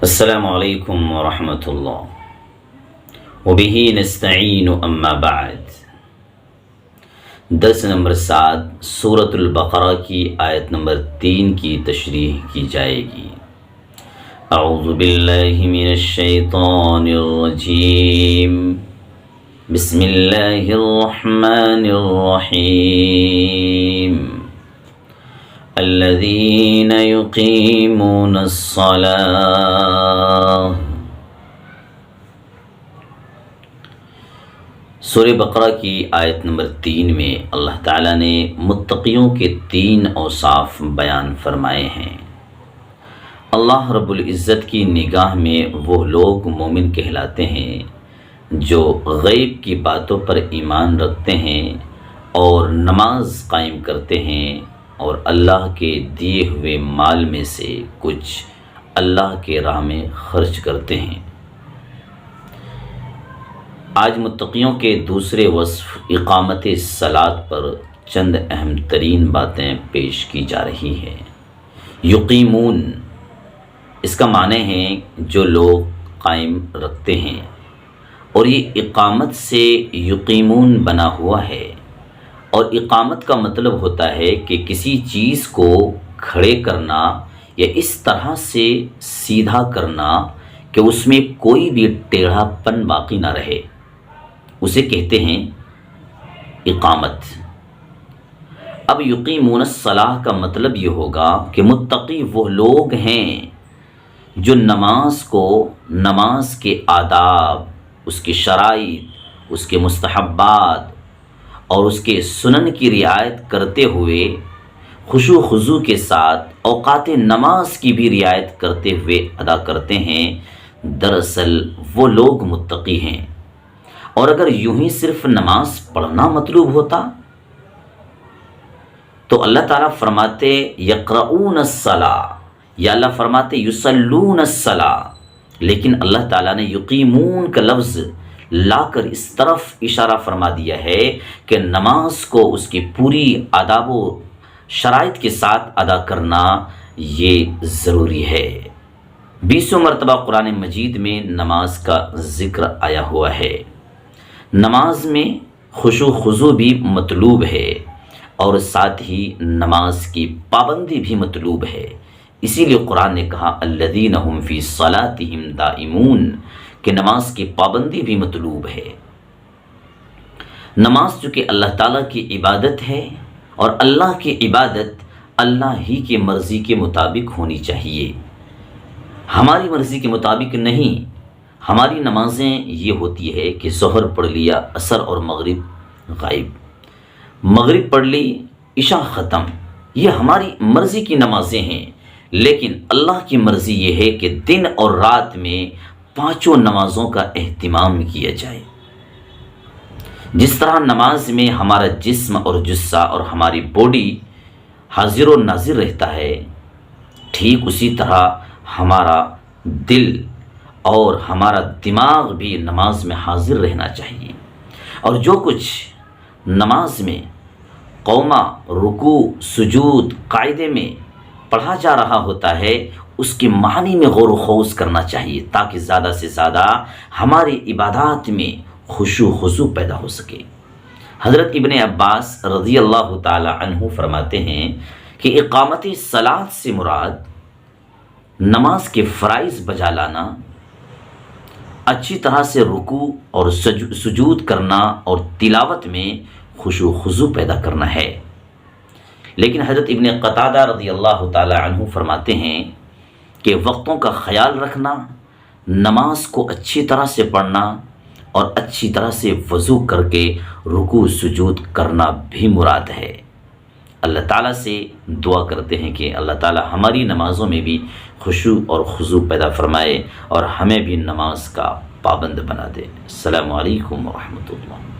السلام علیکم ورحمۃ اللہ وبہ نستعین اما بعد۔ درس نمبر 7 سورۃ البقرہ کی آیت نمبر 3 کی تشریح کی جائے گی۔ اعوذ باللہ من الشیطان الرجیم، بسم اللہ الرحمن الرحیم۔ الذین یقیمون الصلاۃ۔ سورہ بقرہ کی آیت نمبر 3 میں اللہ تعالیٰ نے متقیوں کے 3 اوصاف بیان فرمائے ہیں۔ اللہ رب العزت کی نگاہ میں وہ لوگ مومن کہلاتے ہیں جو غیب کی باتوں پر ایمان رکھتے ہیں اور نماز قائم کرتے ہیں اور اللہ کے دیے ہوئے مال میں سے کچھ اللہ کے راہ میں خرچ کرتے ہیں۔ آج متقیوں کے دوسرے وصف اقامت صلاۃ پر چند اہم ترین باتیں پیش کی جا رہی ہیں۔ یقیمون، اس کا معنی ہے جو لوگ قائم رکھتے ہیں، اور یہ اقامت سے یقیمون بنا ہوا ہے، اور اقامت کا مطلب ہوتا ہے کہ کسی چیز کو کھڑے کرنا یا اس طرح سے سیدھا کرنا کہ اس میں کوئی بھی ٹیڑھا پن باقی نہ رہے، اسے کہتے ہیں اقامت۔ اب یقیمون الصلاۃ کا مطلب یہ ہوگا کہ متقی وہ لوگ ہیں جو نماز کے آداب، اس کی شرائط، اس کے مستحبات اور اس کے سنن کی رعایت کرتے ہوئے خشوع و خضوع کے ساتھ اوقات نماز کی بھی رعایت کرتے ہوئے ادا کرتے ہیں۔ دراصل وہ لوگ متقی ہیں۔ اور اگر یوں ہی صرف نماز پڑھنا مطلوب ہوتا تو اللہ تعالیٰ فرماتے یقرؤون الصلاۃ، یا اللہ فرماتے یصلون الصلاۃ، لیکن اللہ تعالیٰ نے یقیمون کا لفظ لا کر اس طرف اشارہ فرما دیا ہے کہ نماز کو اس کی پوری آداب و شرائط کے ساتھ ادا کرنا یہ ضروری ہے۔ 20 مرتبہ قرآن مجید میں نماز کا ذکر آیا ہوا ہے۔ نماز میں خشوع و خضوع بھی مطلوب ہے اور ساتھ ہی نماز کی پابندی بھی مطلوب ہے۔ اسی لیے قرآن نے کہا الذین هم فی صلاتہم دائمون، کہ نماز کی پابندی بھی مطلوب ہے۔ نماز چونکہ اللہ تعالیٰ کی عبادت ہے، اور اللہ کی عبادت اللہ ہی کی مرضی کے مطابق ہونی چاہیے، ہماری مرضی کے مطابق نہیں۔ ہماری نمازیں یہ ہوتی ہے کہ ظہر پڑھ لیا، عصر اور مغرب غائب، مغرب پڑھ لی، عشاء ختم، یہ ہماری مرضی کی نمازیں ہیں۔ لیکن اللہ کی مرضی یہ ہے کہ دن اور رات میں 5 نمازوں کا اہتمام کیا جائے۔ جس طرح نماز میں ہمارا جسم اور جثہ اور ہماری باڈی حاضر و ناظر رہتا ہے، ٹھیک اسی طرح ہمارا دل اور ہمارا دماغ بھی نماز میں حاضر رہنا چاہیے، اور جو کچھ نماز میں قومہ، رکوع، سجود، قاعدے میں پڑھا جا رہا ہوتا ہے اس کے معنی میں غور و خوض کرنا چاہیے، تاکہ زیادہ سے زیادہ ہماری عبادات میں خشوع و خضوع پیدا ہو سکے۔ حضرت ابن عباس رضی اللہ تعالی عنہ فرماتے ہیں کہ اقامت صلاۃ سے مراد نماز کے فرائض بجا لانا، اچھی طرح سے رکوع اور سجود کرنا اور تلاوت میں خشوع و خضوع پیدا کرنا ہے۔ لیکن حضرت ابن قتادہ رضی اللہ تعالی عنہ فرماتے ہیں کہ وقتوں کا خیال رکھنا، نماز کو اچھی طرح سے پڑھنا اور اچھی طرح سے وضو کر کے رکوع سجود کرنا بھی مراد ہے۔ اللہ تعالیٰ سے دعا کرتے ہیں کہ اللہ تعالیٰ ہماری نمازوں میں بھی خشوع اور خضوع پیدا فرمائے اور ہمیں بھی نماز کا پابند بنا دے۔ السلام علیکم ورحمۃ اللہ۔